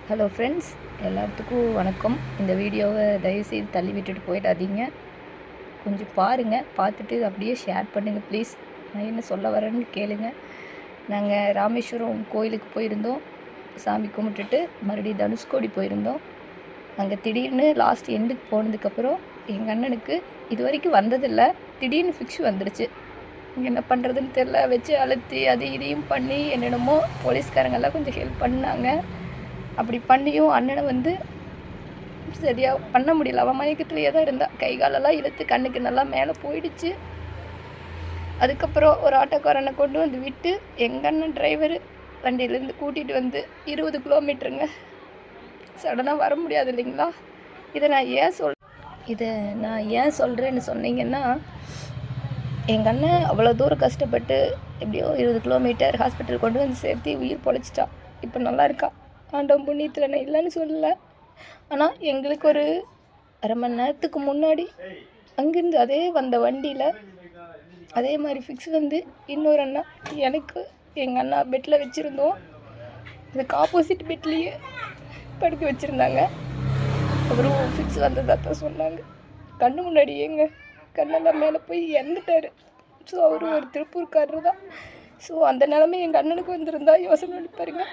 Hello friends, எல்லாத்துக்கும் வணக்கம். இந்த வீடியோவை தயவுசெய்து தள்ளி விட்டுட்டு போயிடாதீங்க. கொஞ்சம் பாருங்கள், பார்த்துட்டு அப்படியே ஷேர் பண்ணுங்கள் ப்ளீஸ். நான் என்ன சொல்ல வரேன்னு கேளுங்க. நாங்கள் ராமேஸ்வரம் கோயிலுக்கு போயிருந்தோம். சாமி கும்பிட்டுட்டு மறுபடியும் தனுஷ்கோடி போயிருந்தோம். அங்கே திடீர்னு லாஸ்ட் எண்டுக்கு போனதுக்கப்புறம் எங்கள் அண்ணனுக்கு இது வரைக்கும் வந்ததில்லை, திடீர்னு ஃபிக்ஸ் வந்துடுச்சு. என்ன பண்ணுறதுன்னு தெரில, வச்சு அழுத்தி அது இதையும் பண்ணி என்னென்னமோ போலீஸ்காரங்கெல்லாம் கொஞ்சம் ஹெல்ப் பண்ணாங்க. அப்படி பண்ணியும் அண்ணனை சரியாக பண்ண முடியல. அவன் மயக்கத்துலேயே தான் இருந்தான். கை காலெல்லாம் இழுத்து கண்ணுக்கு நல்லா மேலே போயிடுச்சு. அதுக்கப்புறம் ஒரு ஆட்டோக்காரனை கொண்டு வந்து விட்டு எங்கள் அண்ணன் டிரைவரு வண்டியிலேருந்து கூட்டிகிட்டு வந்து 20 கிலோமீட்டருங்க. சடனாக வர முடியாது இல்லைங்களா? இதை நான் ஏன் சொல்கிறேன்னு சொன்னீங்கன்னா, எங்கள் அண்ணன் அவ்வளோ தூரம் கஷ்டப்பட்டு எப்படியோ 20 கிலோமீட்டர் ஹாஸ்பிட்டல் கொண்டு வந்து சேர்த்து உயிர் பொழைச்சிட்டான். இப்போ நல்லா இருக்கான். ஆண்டவன் புண்ணியத்தில் நான் இல்லைன்னு சொல்லலை. ஆனால் எங்களுக்கு ஒரு அரை மணி நேரத்துக்கு முன்னாடி அங்கேருந்து அதே வந்த வண்டியில் அதே மாதிரி ஃபிக்ஸ் வந்து இன்னொரு அண்ணா எனக்கு எங்கள் அண்ணா பெட்டில் வச்சுருந்தோம். அதுக்கு ஆப்போசிட் பெட்லேயே படுக்க வச்சுருந்தாங்க. அவரும் ஃபிக்ஸ் வந்ததாக தான் சொன்னாங்க. கண்ணு முன்னாடி கண்ணெல்லாம் மேலே போய் இறந்துட்டார். ஸோ அவரும் ஒரு திருப்பூர்காரர் தான். ஸோ அந்த நிலமை எங்கள் அண்ணனுக்கு வந்திருந்தா யோசனை பண்ணி பாருங்க.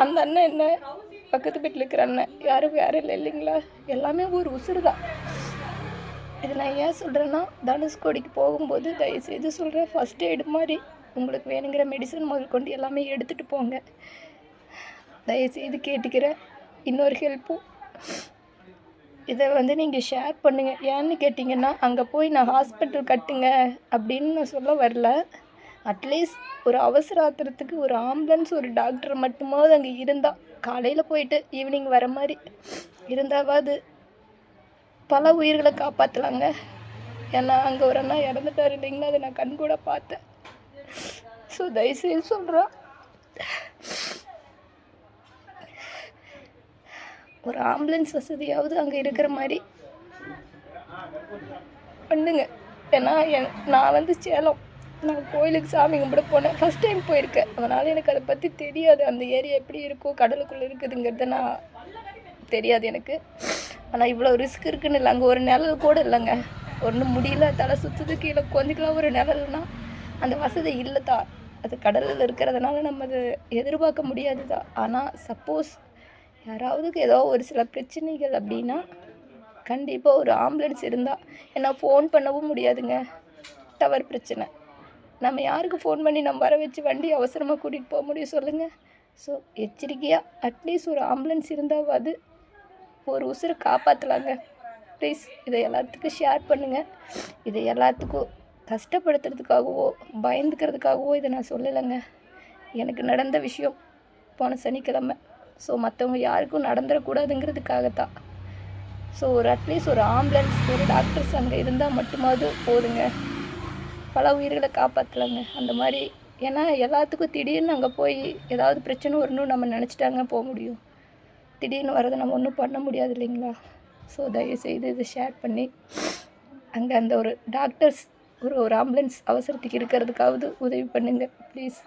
அந்த அண்ணன் என்ன பக்கத்து வீட்டில் இருக்கிற அண்ணன் யாரும் வேறு இல்லை இல்லைங்களா? எல்லாமே ஒரு உசுறு தான். இது நான் ஏன் சொல்கிறேன்னா, தனுஷ்கோடிக்கு போகும்போது தயவுசெய்து சொல்கிறேன், ஃபஸ்ட் எய்டு மாதிரி உங்களுக்கு வேணுங்கிற மெடிசன் முதல் கொண்டு எல்லாமே எடுத்துகிட்டு போங்க. தயவுசெய்து கேட்டுக்கிறேன். இன்னொரு ஹெல்ப்பும், இதை நீங்கள் ஷேர் பண்ணுங்கள். ஏன்னு கேட்டிங்கன்னா, அங்கே போய் நான் ஹாஸ்பிட்டல் கட்டுங்க அப்படின்னு நான் சொல்ல வரல. அட்லீஸ்ட் ஒரு அவசர ஆத்திரத்துக்கு ஒரு ஆம்புலன்ஸ், ஒரு டாக்டர் மட்டுமாவது அங்கே இருந்தால், காலையில் போயிட்டு ஈவினிங் வர மாதிரி இருந்தாவது பல உயிர்களை காப்பாற்றலாங்க. ஏன்னா அங்கே ஒரு அண்ணா இறந்துட்டார் இல்லைங்களா? அதை நான் கண் கூட பார்த்தேன். ஸோ தயவுசெய்து சொல்கிறேன், ஒரு ஆம்புலன்ஸ் வசதியாவது அங்கே இருக்கிற மாதிரி பண்ணுங்க. ஏன்னா நான் சேலம், நான் கோயிலுக்கு சாமி கும்பிட போனேன். ஃபஸ்ட் டைம் போயிருக்கேன். அதனால் எனக்கு அதை பற்றி தெரியாது. அந்த ஏரியா எப்படி இருக்கும், கடலுக்குள்ளே இருக்குதுங்கிறத நான் தெரியாது எனக்கு. ஆனால் இவ்வளோ ரிஸ்க் இருக்குன்னு இல்லை. அங்கே ஒரு நிழல் கூட இல்லைங்க. ஒன்றும் முடியல, தலை சுற்றுது, கீழே கொஞ்சிக்கலாம் ஒரு நிழல்னா அந்த வசதி இல்லை தான். அது கடலில் இருக்கிறதுனால நம்ம அதை எதிர்பார்க்க முடியாது தான். ஆனால் சப்போஸ் யாராவதுக்கு ஏதோ ஒரு சில பிரச்சனைகள் அப்படின்னா கண்டிப்பாக ஒரு ஆம்புலன்ஸ் இருந்தால், ஏன்னா ஃபோன் பண்ணவும் முடியாதுங்க, டவர் பிரச்சனை. நம்ம யாருக்கு ஃபோன் பண்ணி நம்ம வர வச்சு வண்டி அவசரமாக கூட்டிகிட்டு போக முடியும் சொல்லுங்கள்? ஸோ எச்சரிக்கையாக அட்லீஸ்ட் ஒரு ஆம்புலன்ஸ் இருந்தாவது ஒரு உசுரை காப்பாற்றலாங்க. ப்ளீஸ் இதை எல்லாத்துக்கும் ஷேர் பண்ணுங்கள். இதை எல்லாத்துக்கும் கஷ்டப்படுத்துறதுக்காகவோ பயந்துக்கிறதுக்காகவோ இதை நான் சொல்லலைங்க. எனக்கு நடந்த விஷயம் போன சனிக்கிழமை. ஸோ மற்றவங்க யாருக்கும் நடந்துடக்கூடாதுங்கிறதுக்காகத்தான். ஸோ அட்லீஸ்ட் ஒரு ஆம்புலன்ஸ், ஒரு டாக்டர்ஸ் அங்கே இருந்தால் மட்டுமாவது போதுங்க. பல உயிர்களை காப்பாற்றலாங்க அந்த மாதிரி. ஏன்னா எல்லாத்துக்கும் திடீர்னு அங்கே போய் ஏதாவது பிரச்சனை வரணும்னு நம்ம நினச்சிட்டாங்க போக முடியும். திடீர்னு வரதை நம்ம ஒன்றும் பண்ண முடியாது இல்லைங்களா? ஸோ தயவுசெய்து இதை ஷேர் பண்ணி அங்கே அந்த ஒரு டாக்டர்ஸ், ஒரு ஆம்புலன்ஸ் அவசரத்துக்கு இருக்கிறதுக்காவது உதவி பண்ணுங்கள் ப்ளீஸ்.